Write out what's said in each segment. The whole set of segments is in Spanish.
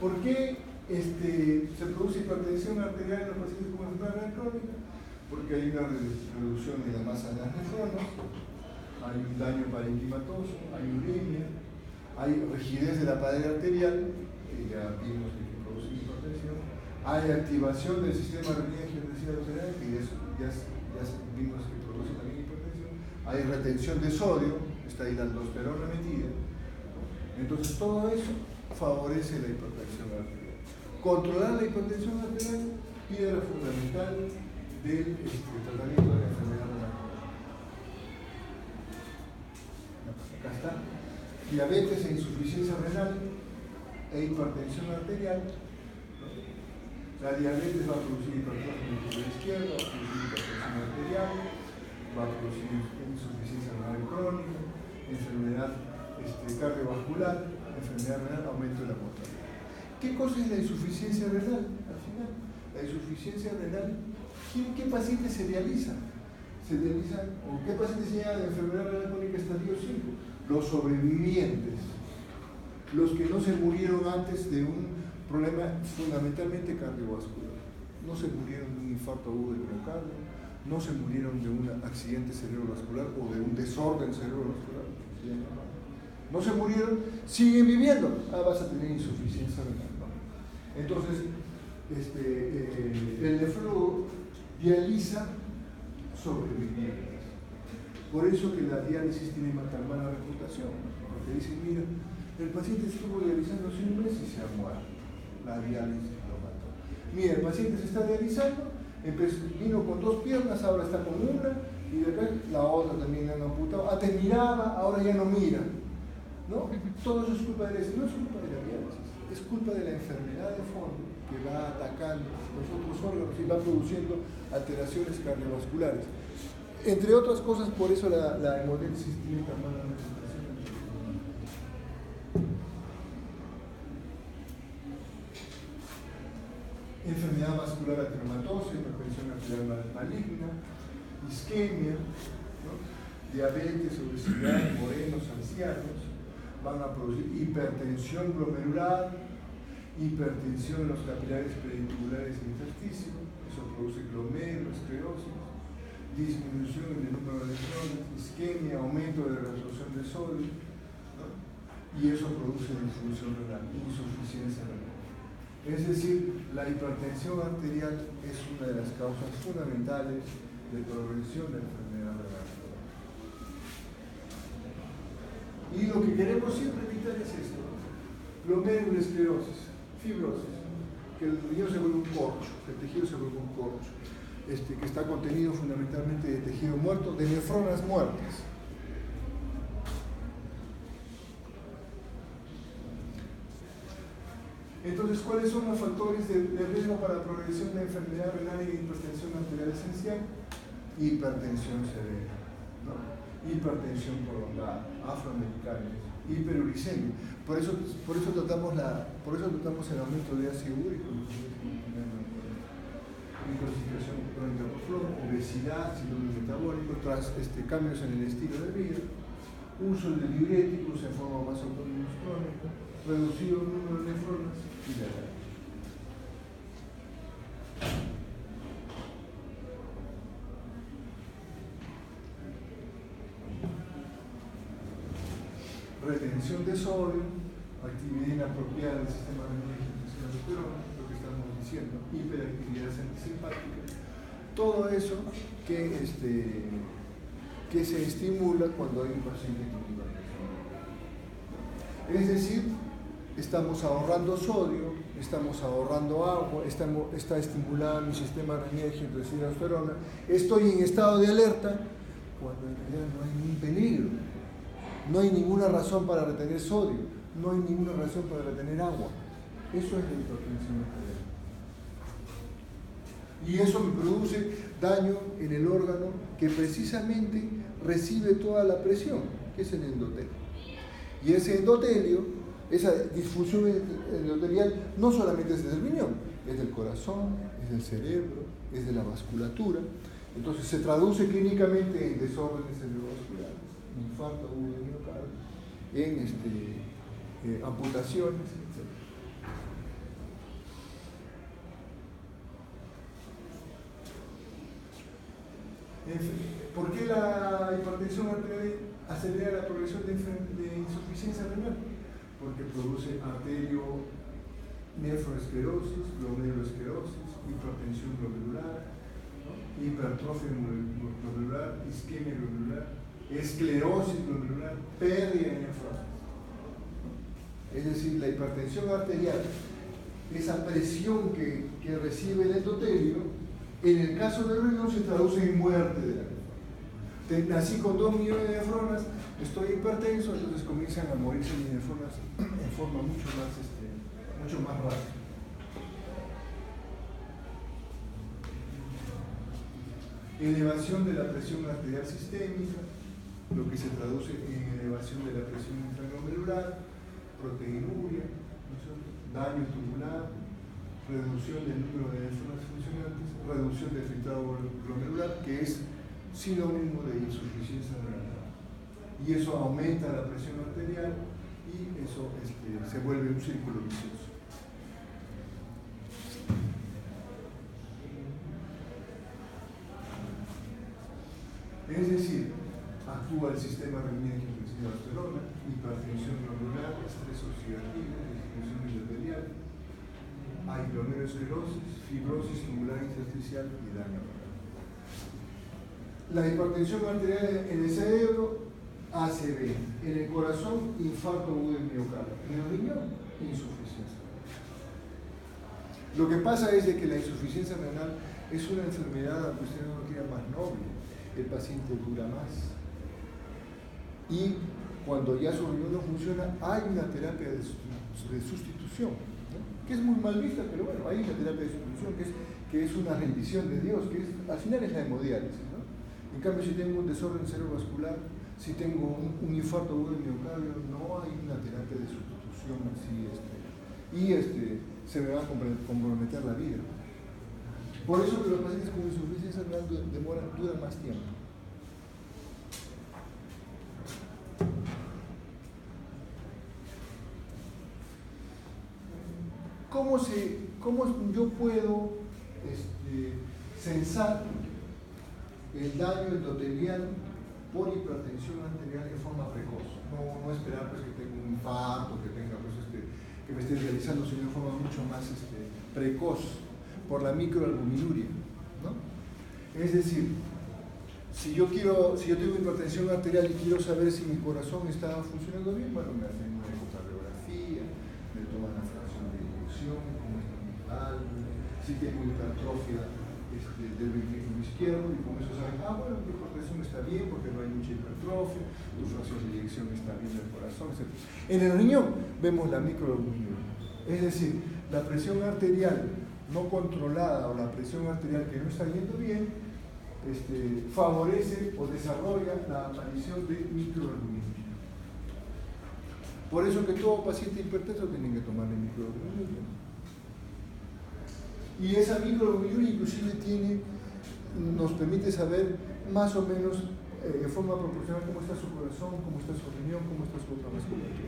¿Por qué se produce hipertensión arterial en los pacientes con enfermedad renal crónica? Porque hay una reducción de la masa de las nefronas, hay un daño parenquimatoso, hay uremia, hay rigidez de la pared arterial, que ya vimos que produce hipertensión, hay activación del sistema renina-angiotensina arterial, que ya vimos que produce también hipertensión, hay retención de sodio, está ahí la aldosterona metida. Entonces todo eso favorece la hipertensión arterial. Controlar la hipertensión arterial, piedra fundamental del tratamiento de la enfermedad renal. Acá está. Diabetes e insuficiencia renal e hipertensión arterial. La diabetes va a producir hipertrofia ventricular izquierda, va a producir hipertensión arterial, va a producir insuficiencia renal crónica, enfermedad cardiovascular, enfermedad renal, aumento de la mortalidad. ¿Qué cosa es la insuficiencia renal? Al final, la insuficiencia renal, ¿qué pacientes se dializan? ¿O qué pacientes se llaman de enfermedad renal crónica estadio 5? Los sobrevivientes, los que no se murieron antes de un problema fundamentalmente cardiovascular. No se murieron de un infarto agudo de miocardio, no se murieron de un accidente cerebrovascular o de un desorden cerebrovascular. No se murieron, siguen viviendo. Vas a tener insuficiencia renal. ¿No? Entonces, el nefrólogo dializa sobrevivientes. Por eso que la diálisis tiene tan mala reputación. Porque dicen, mira, el paciente estuvo dializando 100 meses y se ha muerto. La diálisis lo mató. Mira, el paciente se está dializando, vino con 2 piernas, ahora está con una, y de acá la otra también la han amputado. Antes miraba, ahora ya no mira. ¿No? Todo eso es culpa de la diálisis. No es culpa de la diálisis, es culpa de la enfermedad de fondo que va atacando los otros órganos y va produciendo alteraciones cardiovasculares. Entre otras cosas, por eso la hemodiálisis tiene tan mala reputación. Enfermedad vascular ateromatosa, hipertensión arterial maligna, isquemia, ¿no? Diabetes, obesidad, morenos, ancianos, van a producir hipertensión glomerular, hipertensión en los capilares pediculares e intersticios, eso produce glomerulosclerosis, disminución en el número de nefronas, isquemia, aumento de la absorción de sodio, ¿no? Y eso produce disfunción renal, insuficiencia renal. Es decir, la hipertensión arterial es una de las causas fundamentales de progresión de la enfermedad renal. Y lo que queremos siempre evitar es esto: glomerulosclerosis, fibrosis, que el riñón se vuelve un corcho, que el tejido se vuelve un corcho, que está contenido fundamentalmente de tejido muerto, de nefronas muertas. Entonces, ¿cuáles son los factores de riesgo para la progresión de enfermedad renal y hipertensión arterial esencial? Hipertensión severa, ¿no? Hipertensión prolongada, afroamericanos, hiperuricemia. Por eso tratamos el aumento de ácido úrico, intoxicación crónica por flúor, obesidad, síndrome metabólico, cambios en el estilo de vida, uso de diuréticos en forma más autónoma crónica, reducido el número de nefronas y la edad. Retención de sodio, actividad inapropiada del sistema renina-angiotensina, lo que estamos diciendo, hiperactividad antisimpática, todo eso que se estimula cuando hay un paciente con hipertensión. Es decir, estamos ahorrando sodio, estamos ahorrando agua, está estimulado mi sistema renina-angiotensina, estoy en estado de alerta cuando en realidad no hay ningún peligro. No hay ninguna razón para retener sodio, no hay ninguna razón para retener agua. Eso es la hipertensión arterial. Y eso me produce daño en el órgano que precisamente recibe toda la presión, que es el endotelio. Y ese endotelio, esa disfunción endotelial, no solamente es del riñón, es del corazón, es del cerebro, es de la vasculatura. Entonces se traduce clínicamente en desórdenes cerebrovasculares, infarto agudo de miocardio, en amputaciones, etc. ¿Por qué la hipertensión arterial acelera la progresión de insuficiencia renal? Porque produce nefroesclerosis, glomerulosclerosis, hipertensión glomerular, ¿no? Hipertrofia glomerular, isquemia glomerular, esclerosis glomerular, pérdida de nefrosis. Es decir, la hipertensión arterial, esa presión que recibe el endotelio, en el caso del riñón se traduce en muerte de la nefrona. Nací con 2 millones de nefronas, estoy hipertenso, entonces comienzan a morirse mis nefronas en forma mucho más rápida. Elevación de la presión arterial sistémica, lo que se traduce en elevación de la presión intraglomerular, proteinuria, ¿no? Daño tubular, reducción del número de nefronas funcionantes, reducción del filtrado glomerular, que es sinónimo de insuficiencia renal. Y eso aumenta la presión arterial y eso se vuelve un círculo vicioso. Es decir, actúa el sistema renin-angiotensina-aldosterona, hipertensión glomerular, estrés oxidativo, disminución endotelial, hay glomerulosclerosis, fibrosis tubular intersticial y daño renal. La hipertensión arterial en el cerebro, ACV, en el corazón, infarto agudo del miocardio, en el riñón, insuficiencia renal. Lo que pasa es de que la insuficiencia renal es una enfermedad, aunque usted no lo quiera, más noble. El paciente dura más. Y cuando ya su riñón no funciona, hay una terapia de sustitución, ¿no? Que es muy mal vista, pero bueno, hay una terapia de sustitución que es una rendición de Dios, que al final es la hemodiálisis, ¿no? En cambio, si tengo un desorden cerebrovascular, si tengo un infarto agudo del miocardio, no hay una terapia de sustitución así, se me va a comprometer la vida. Por eso que los pacientes con insuficiencia renal duran más tiempo. ¿Cómo yo puedo censar el daño endotelial por hipertensión arterial en forma precoz? No esperar pues, que tenga un infarto, que me esté realizando, sino en forma mucho más precoz, por la microalbuminuria, ¿no? Es decir, si yo tengo hipertensión arterial y quiero saber si mi corazón está funcionando bien, bueno, me hacen una ecocardiografía, me toman la fracción de eyección, cómo está mi válvula, si tengo hipertrofia del ventrículo izquierdo, y con eso saben, bueno, mi hipertensión está bien porque no hay mucha hipertrofia, tu fracción de eyección está bien del corazón, etc. En el riñón vemos la microalbuminuria, es decir, la presión arterial no controlada o la presión arterial que no está yendo bien, favorece o desarrolla la aparición de microalbuminuria. Por eso que todo paciente hipertenso tiene que tomarle microalbuminuria. Y esa microalbuminuria inclusive nos permite saber más o menos en forma proporcional cómo está su corazón, cómo está su riñón, cómo está su otra vasculatura.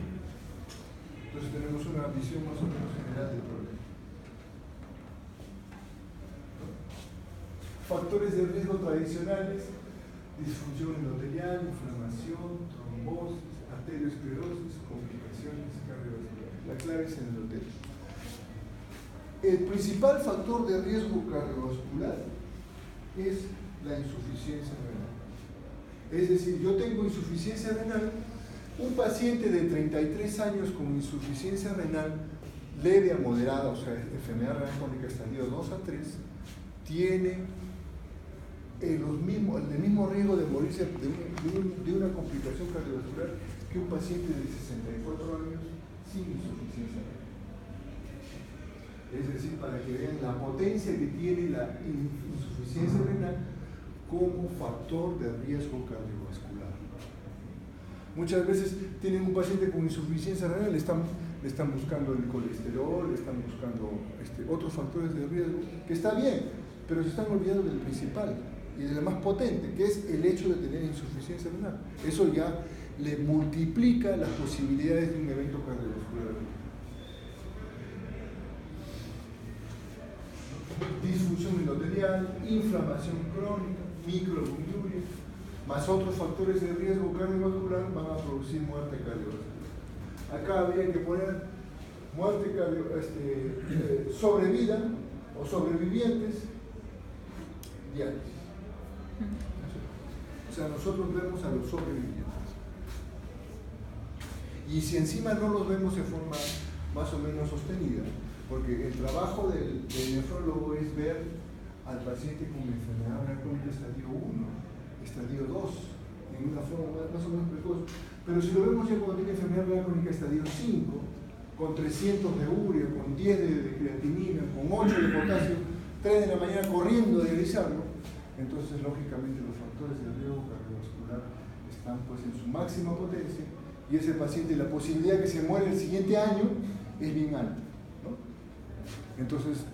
Entonces tenemos una visión más o menos general del problema. Factores de riesgo tradicionales: disfunción endotelial, inflamación, trombosis, arteriosclerosis, complicaciones cardiovasculares. La clave es el endotelio. El principal factor de riesgo cardiovascular es la insuficiencia renal. Es decir, yo tengo insuficiencia renal, un paciente de 33 años con insuficiencia renal leve a moderada, o sea, enfermedad renal crónica estadio 2 a 3, tiene el mismo riesgo de morirse de una complicación cardiovascular que un paciente de 64 años sin insuficiencia renal. Es decir, para que vean la potencia que tiene la insuficiencia renal como factor de riesgo cardiovascular. Muchas veces tienen un paciente con insuficiencia renal, le están buscando el colesterol, le están buscando otros factores de riesgo, que está bien, pero se están olvidando del principal y del más potente, que es el hecho de tener insuficiencia renal. Eso ya le multiplica las posibilidades de un evento cardiovascular. Disfunción endotelial, inflamación crónica, microalbuminuria, más otros factores de riesgo cardiovascular van a producir muerte cardiovascular. Acá habría que poner muerte sobrevida o sobrevivientes diarios. O sea, nosotros vemos a los sobrevivientes. Y si encima no los vemos de forma más o menos sostenida, porque el trabajo del nefrólogo es ver al paciente con enfermedad renal crónica estadio 1, estadio 2, en una forma más o menos precoz. Pero si lo vemos ya cuando tiene enfermedad renal crónica estadio 5, con 300 de urea, con 10 de creatinina, con 8 de potasio, 3 de la mañana corriendo a dializarlo, entonces lógicamente los factores de riesgo cardiovascular están pues en su máxima potencia y ese paciente, la posibilidad de que se muera el siguiente año es bien alta, ¿no? Entonces,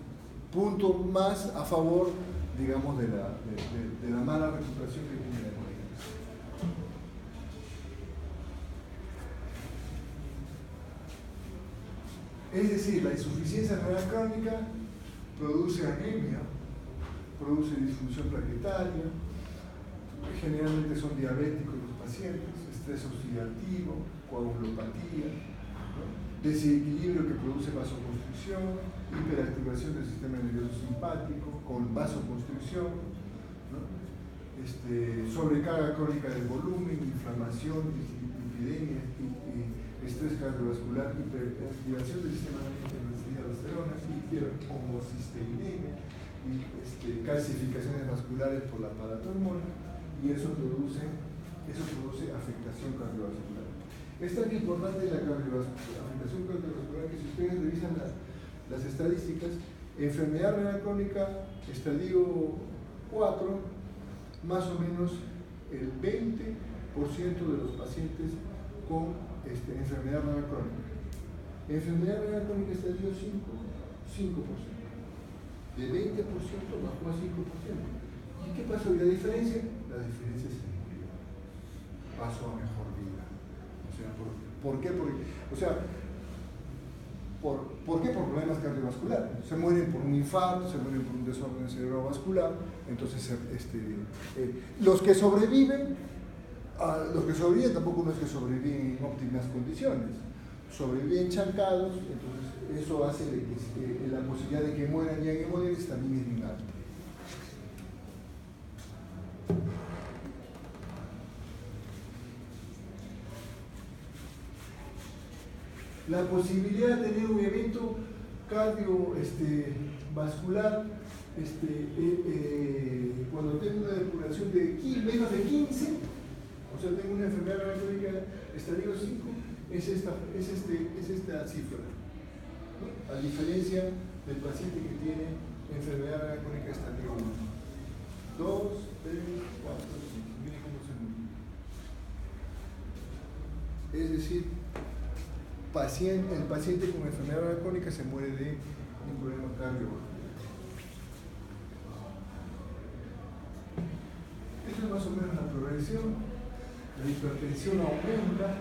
punto más a favor, digamos, de la mala recuperación que tiene la hemodiálisis. Es decir, la insuficiencia renal crónica produce anemia, produce disfunción plaquetaria, generalmente son diabéticos los pacientes, estrés oxidativo, coagulopatía, ¿no? Desequilibrio que produce vasoconstricción, hiperactivación del sistema nervioso simpático con vasoconstricción, ¿no? Sobrecarga crónica del volumen, inflamación, lipidemia, estrés cardiovascular, hiperactivación del sistema nervioso de aldosterona, hiperhomocisteinemia, calcificaciones vasculares por la paratormona, y eso produce afectación cardiovascular. Es tan importante la afectación cardiovascular que si ustedes revisan las estadísticas, enfermedad renal crónica estadio 4, más o menos el 20% de los pacientes con enfermedad renal crónica. Enfermedad renal crónica estadio 5%. De 20% bajó a 5%. ¿Y qué pasó? ¿Y la diferencia? La diferencia se murió. Pasó a mejor vida. O sea, ¿por qué? ¿Por qué? Por problemas cardiovasculares. Se mueren por un infarto, se mueren por un desorden cerebrovascular. Entonces, los que sobreviven tampoco no es que sobreviven en óptimas condiciones. Sobreviven chancados, entonces eso hace de que la posibilidad de que mueran ya en hemodiálisis también es bien alta. La posibilidad de tener un evento cardiovascular cuando tengo una depuración de menos de 15, o sea, tengo una enfermedad renal crónica estadio 5, es esta cifra, ¿no? A diferencia del paciente que tiene enfermedad renal crónica estadio 1. 2, 3, 4, 5. Miren cómo se muere. Es decir, el paciente con enfermedad renal crónica se muere de un problema cardiovascular. Esta es más o menos la progresión. La hipertensión aumenta,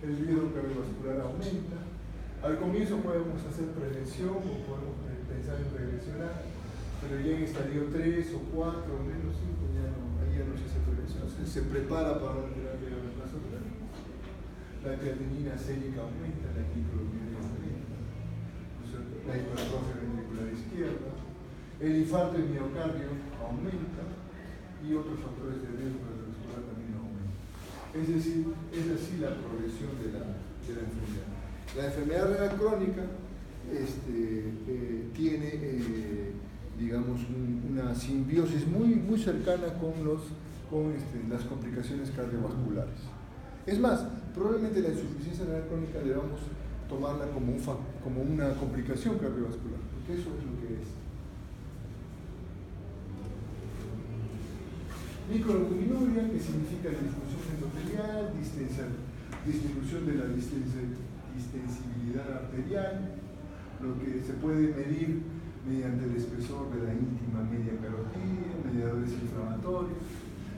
el riesgo cardiovascular aumenta. Al comienzo podemos hacer prevención o podemos pensar en regresionar, pero ya en estadio 3 o 4 o menos 5 ahí ya no se hace prevención, se prepara para una terapia de reemplazo total. La creatinina sérica aumenta, la microalbuminuria aumenta, la hipertrofia ventricular izquierda, el infarto de miocardio aumenta y otros factores de riesgo cardiovascular también aumentan. Es decir, es así la progresión de la enfermedad. La enfermedad renal crónica tiene, digamos, una simbiosis muy cercana con las complicaciones cardiovasculares. Es más, probablemente la insuficiencia renal crónica debamos tomarla como una complicación cardiovascular, porque eso es lo que es. Microalbuminuria, que significa disfunción endotelial, disminución de la distensibilidad arterial, lo que se puede medir mediante el espesor de la íntima media carotidia, mediadores inflamatorios.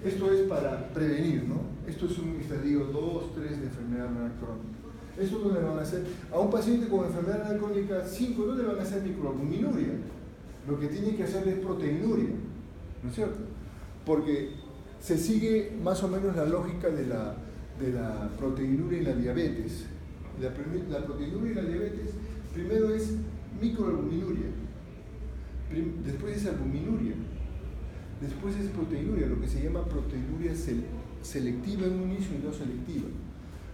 Esto es para prevenir, ¿no? Esto es un estadio 2, 3 de enfermedad renal crónica. ¿Esto dónde le van a hacer? A un paciente con enfermedad renal crónica 5, ¿dónde le van a hacer microalbuminuria? Lo que tiene que hacer es proteinuria, ¿no es cierto? porque se sigue más o menos la lógica de la proteinúria y la diabetes. La proteinúria y la diabetes primero es microalbuminuria, después es albuminuria, después es proteinuria, lo que se llama proteinuria selectiva en un inicio y no selectiva.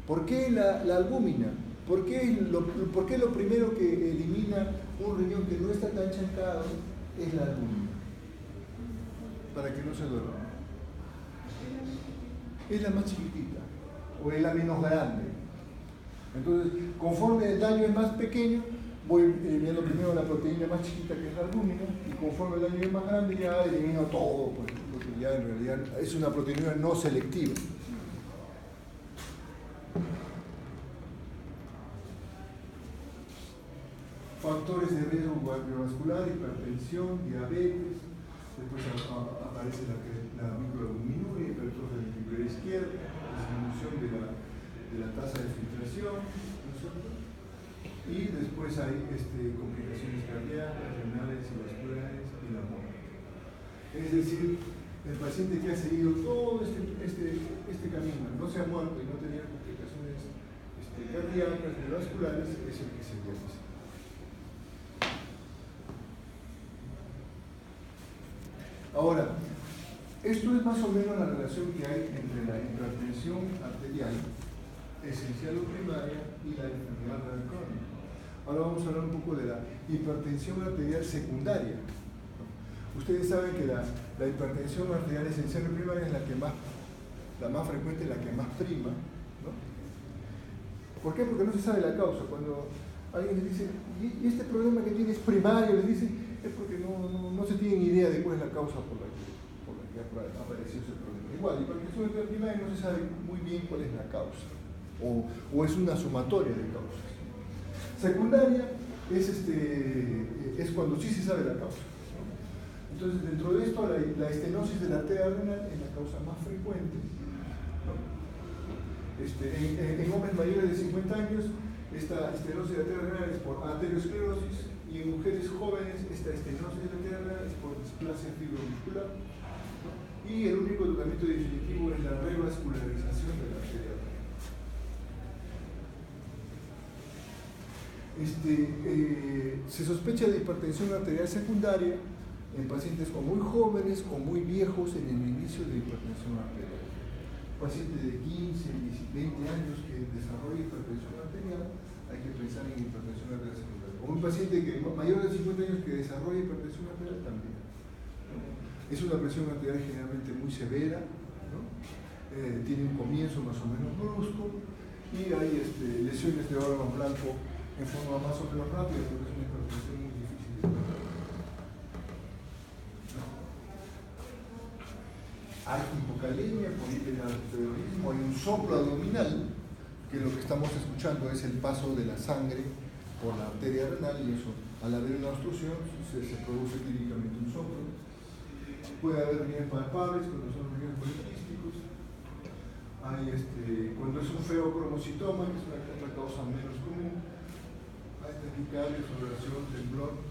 ¿Por qué la albúmina? ¿Por qué lo primero que elimina un riñón que no está tan chancado es la albúmina? Para que no se duerma. Es la más chiquitita o es la menos grande. Entonces, conforme el daño es más pequeño, voy eliminando primero la proteína más chiquita que es la albúmina, y conforme el daño es más grande ya elimino todo, pues, porque ya en realidad es una proteína no selectiva. Factores de riesgo cardiovascular, hipertensión, diabetes, después aparece la microalbuminuria, hipertrofia ventricular izquierda, disminución de la tasa de filtración, ¿no es cierto? Y después hay complicaciones cardíacas, renales y vasculares y la muerte. Es decir, el paciente que ha seguido todo este camino, no se ha muerto y no tenía complicaciones cardíacas ni vasculares, es el que se diagnostica. Ahora, esto es más o menos la relación que hay entre la hipertensión arterial esencial o primaria y la enfermedad renal crónica. Ahora vamos a hablar un poco de la hipertensión arterial secundaria. Ustedes saben que la hipertensión arterial esencial o primaria es la más frecuente, la que más prima, ¿no? ¿Por qué? Porque no se sabe la causa. Cuando alguien les dice, ¿y este problema que tienes primario? Les dicen, es porque no se tienen idea de cuál es la causa por la que apareció ese problema. Igual, hipertensión arterial primaria no se sabe muy bien cuál es la causa, o es una sumatoria de causas. Secundaria es cuando sí se sabe la causa, ¿no? Entonces, dentro de esto, la estenosis de la arteria renal es la causa más frecuente, ¿no? En hombres mayores de 50 años, esta estenosis de la arteria renal es por arteriosclerosis, y en mujeres jóvenes, esta estenosis de la arteria renal es por displasia fibromuscular, ¿no? Y el único tratamiento definitivo es la revascularización de la arteria renal. Se sospecha de hipertensión arterial secundaria en pacientes o muy jóvenes o muy viejos en el inicio de hipertensión arterial. Paciente de 15, 20 años que desarrolla hipertensión arterial, hay que pensar en hipertensión arterial secundaria. O un paciente mayor de 50 años que desarrolla hipertensión arterial también, ¿no? Es una presión arterial generalmente muy severa, ¿no? Tiene un comienzo más o menos brusco y hay lesiones de órgano blanco en forma más o menos rápida, porque es una hipertensión muy difícil de tratar. Hay hipocalemia por hiperaldosteronismo, hay un soplo abdominal, que lo que estamos escuchando es el paso de la sangre por la arteria renal, y eso, al haber una obstrucción, se produce clínicamente un soplo. Puede haber riñones palpables cuando son riñones poliquísticos. Hay cuando es un feocromocitoma, que es otra causa menos común. Hay taquicardia, sudoración, temblor.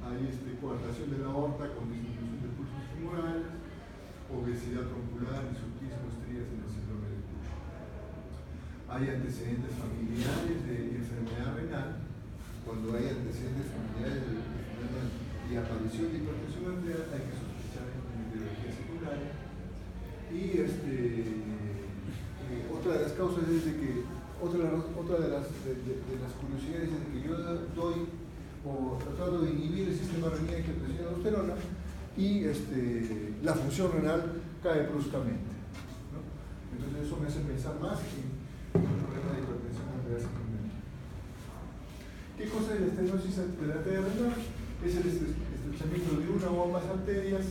Hay coartación de la aorta con disminución de pulsos femorales, obesidad troncular, hirsutismo, estrías en el síndrome de Cushing. Hay antecedentes familiares de enfermedad renal. Cuando hay antecedentes familiares de enfermedad renal y aparición de hipertensión arterial, hay que sospechar en etiología secundaria. Y otra de las causas es de que otra de las curiosidades es que yo doy o trato de inhibir el sistema renina y angiotensina aldosterona y la función renal cae bruscamente, ¿no? Entonces eso me hace pensar más en un problema de hipertensión arterial secundaria. ¿Qué cosa es la estenosis de la arteria renal? Es el estrechamiento de una o más arterias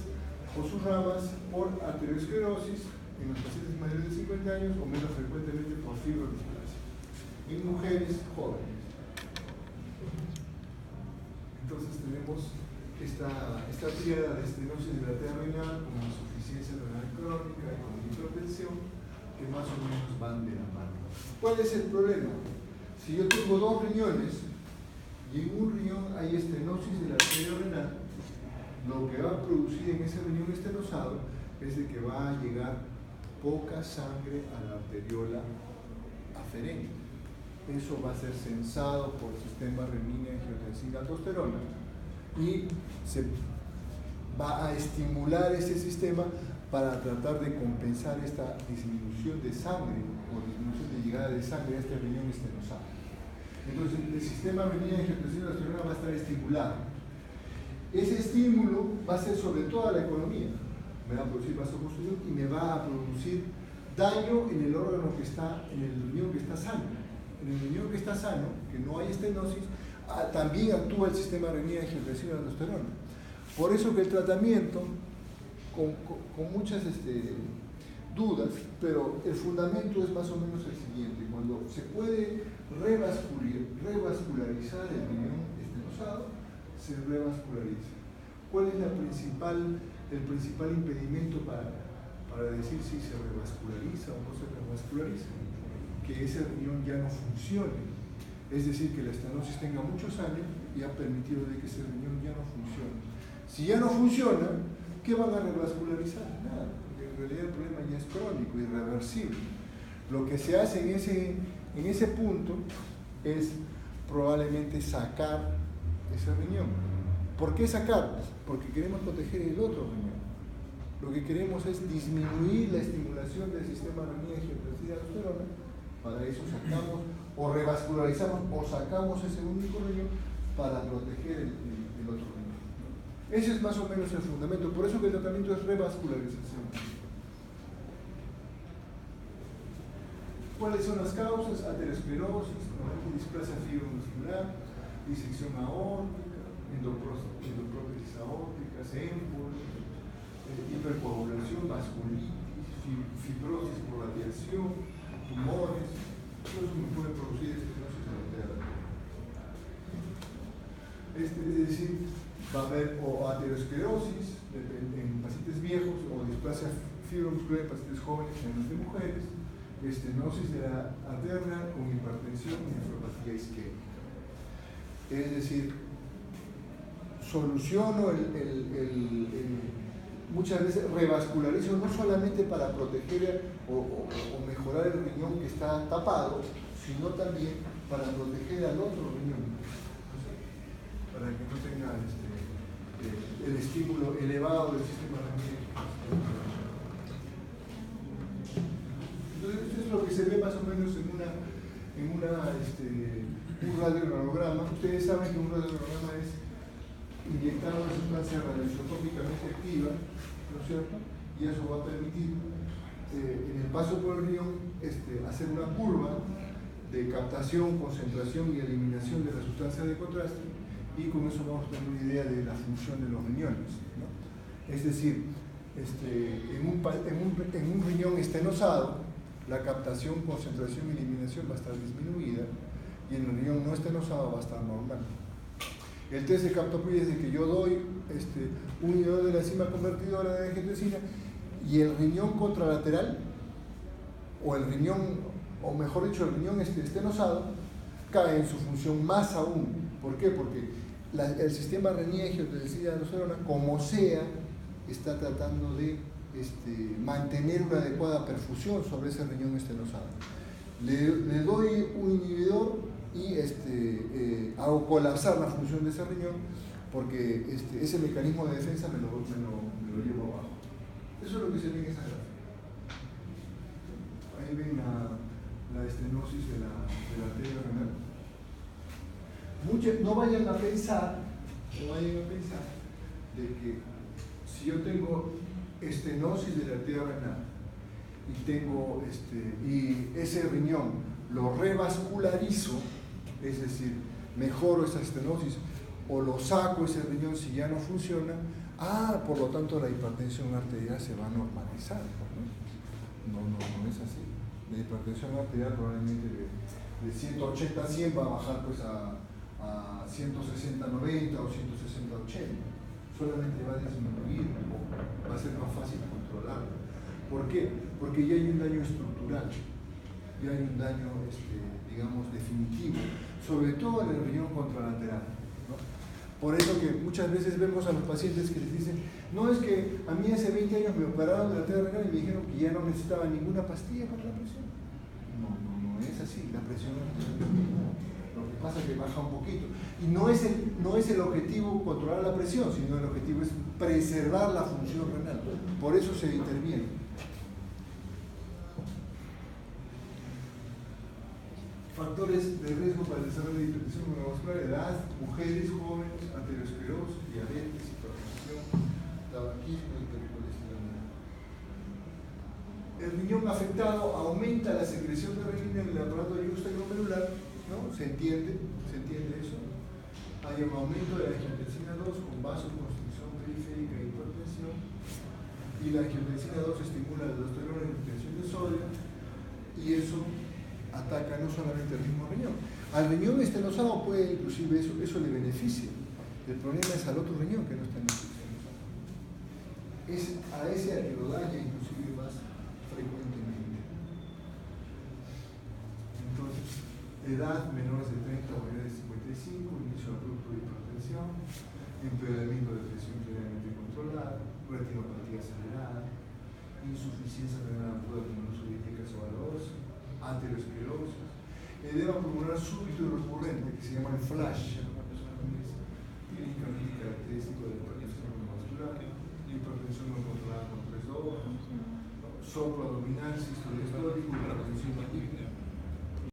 o sus ramas por arteriosclerosis en los pacientes mayores de 50 años o menos frecuentemente por fibrodisplasia en mujeres jóvenes. Entonces tenemos esta tríada de estenosis de la arteria renal con insuficiencia renal crónica y con hipertensión, que más o menos van de la mano. ¿Cuál es el problema? Si yo tengo dos riñones y en un riñón hay estenosis de la arteria renal, lo que va a producir en ese riñón estenosado es de que va a llegar poca sangre a la arteriola aferente. Eso va a ser censado por el sistema renina-angiotensina-aldosterona y se va a estimular ese sistema para tratar de compensar esta disminución de sangre o disminución de llegada de sangre a este riñón estenosado. Entonces el sistema renina-angiotensina-aldosterona va a estar estimulado. Ese estímulo va a ser sobre toda la economía. Me va a producir vasoconstricción y me va a producir daño en el órgano que está, en el riñón que está sano. En el riñón que está sano, que no hay estenosis, también actúa el sistema renina-angiotensina-aldosterona. Por eso que el tratamiento, con muchas dudas, pero el fundamento es más o menos el siguiente: cuando se puede revascularizar el riñón estenosado, se revasculariza. ¿Cuál es el principal impedimento para decir si se revasculariza o no se revasculariza? Que ese riñón ya no funcione, es decir, que la estenosis tenga muchos años y ha permitido de que ese riñón ya no funcione. Si ya no funciona, ¿qué van a revascularizar? Nada, porque en realidad el problema ya es crónico, irreversible. Lo que se hace en ese punto es probablemente sacar ese riñón. ¿Por qué sacar? Porque queremos proteger el otro riñón. Lo que queremos es disminuir la estimulación del sistema renina-angiotensina-aldosterona. Para eso sacamos o revascularizamos o sacamos ese único riñón para proteger el otro riñón. Ese es más o menos el fundamento. Por eso que el tratamiento es revascularización. ¿Cuáles son las causas? Aterosclerosis, displasia fibromuscular, disección aórtica, endoprótesis aórtica, émbolos, hipercoagulación, vasculitis, fibrosis por radiación, tumores. Todo eso me puede producir estenosis arterial. Es decir, va a haber o aterosclerosis en pacientes viejos o displasia fibromuscular en pacientes jóvenes, en los de mujeres, estenosis de la arteria con hipertensión y nefropatía isquémica. Es decir, soluciono muchas veces revascularizo no solamente para proteger o mejorar el riñón que está tapado, sino también para proteger al otro riñón, para que no tenga el estímulo elevado del sistema renino. Entonces, esto es lo que se ve más o menos en un radioneuronograma. Ustedes saben que un radioneuronograma es inyectar una sustancia radioisotópicamente activa, ¿no es cierto? Y eso va a permitir, en el paso por el riñón, hacer una curva de captación, concentración y eliminación de la sustancia de contraste, y con eso vamos a tener una idea de la función de los riñones, ¿no? Es decir, en un riñón estenosado, la captación, concentración y eliminación va a estar disminuida, y en el riñón no estenosado va a estar normal. El test de Captopril es de que yo doy un inhibidor de la enzima convertidora de angiotensina y el riñón contralateral, o el riñón, o mejor dicho, el riñón estenosado, cae en su función más aún. ¿Por qué? Porque el sistema renina-angiotensina-aldosterona, como sea, está tratando de mantener una adecuada perfusión sobre ese riñón estenosado. Le doy un inhibidor y hago colapsar la función de ese riñón, porque ese mecanismo de defensa me lo llevo abajo. Eso es lo que se ve en esa gráfica. Ahí ven la estenosis de la arteria renal. No vayan a pensar de que si yo tengo estenosis de la arteria renal y ese riñón lo revascularizo, es decir, mejoro esa estenosis o lo saco ese riñón si ya no funciona, por lo tanto la hipertensión arterial se va a normalizar, ¿no? No es así. La hipertensión arterial probablemente de 180 a 100 va a bajar pues a 160 a 90 o 160 a 80. Solamente va a disminuir un poco, va a ser más fácil controlarlo. ¿Por qué? Porque ya hay un daño estructural, ya hay un daño, digamos, definitivo, sobre todo en el riñón contralateral, ¿no? Por eso que muchas veces vemos a los pacientes que les dicen, no, es que a mí hace 20 años me operaron de la arteria renal y me dijeron que ya no necesitaba ninguna pastilla para la presión. No es así, la presión no es así. Lo que pasa es que baja un poquito. Y no es el objetivo controlar la presión, sino el objetivo es preservar la función renal. Por eso se interviene. Factores de riesgo para el desarrollo de hipertensión neurovascular: edad, mujeres, jóvenes, aterosclerosis, diabetes, hipertensión, tabaquismo, hipercolesterolemia. El riñón afectado aumenta la secreción de renina en el aparato yuxtaglomerular, ¿no? ¿Se entiende eso? Hay un aumento de la angiotensina 2 con vasoconstricción periférica e hipertensión, y la angiotensina 2 estimula la aldosterona y la retención de sodio, y eso ataca no solamente al mismo riñón. Al riñón estenosado puede, inclusive eso le beneficia. El problema es al otro riñón que no está en el sistema. Es a ese al que lo daña inclusive más frecuentemente. Entonces, edad menores de 30 o mayores de 55, inicio abrupto de hipertensión, empeoramiento de presión previamente controlada, retinopatía acelerada, insuficiencia renal aguda con uso de vasovagosa, aterosclerosis, edema pulmonar súbito y recurrente, que se llama el flash, tiene característico de hipertensión neurovascular, hipertensión no controlada con 3 soplo abdominal, sístole histórico, hipertensión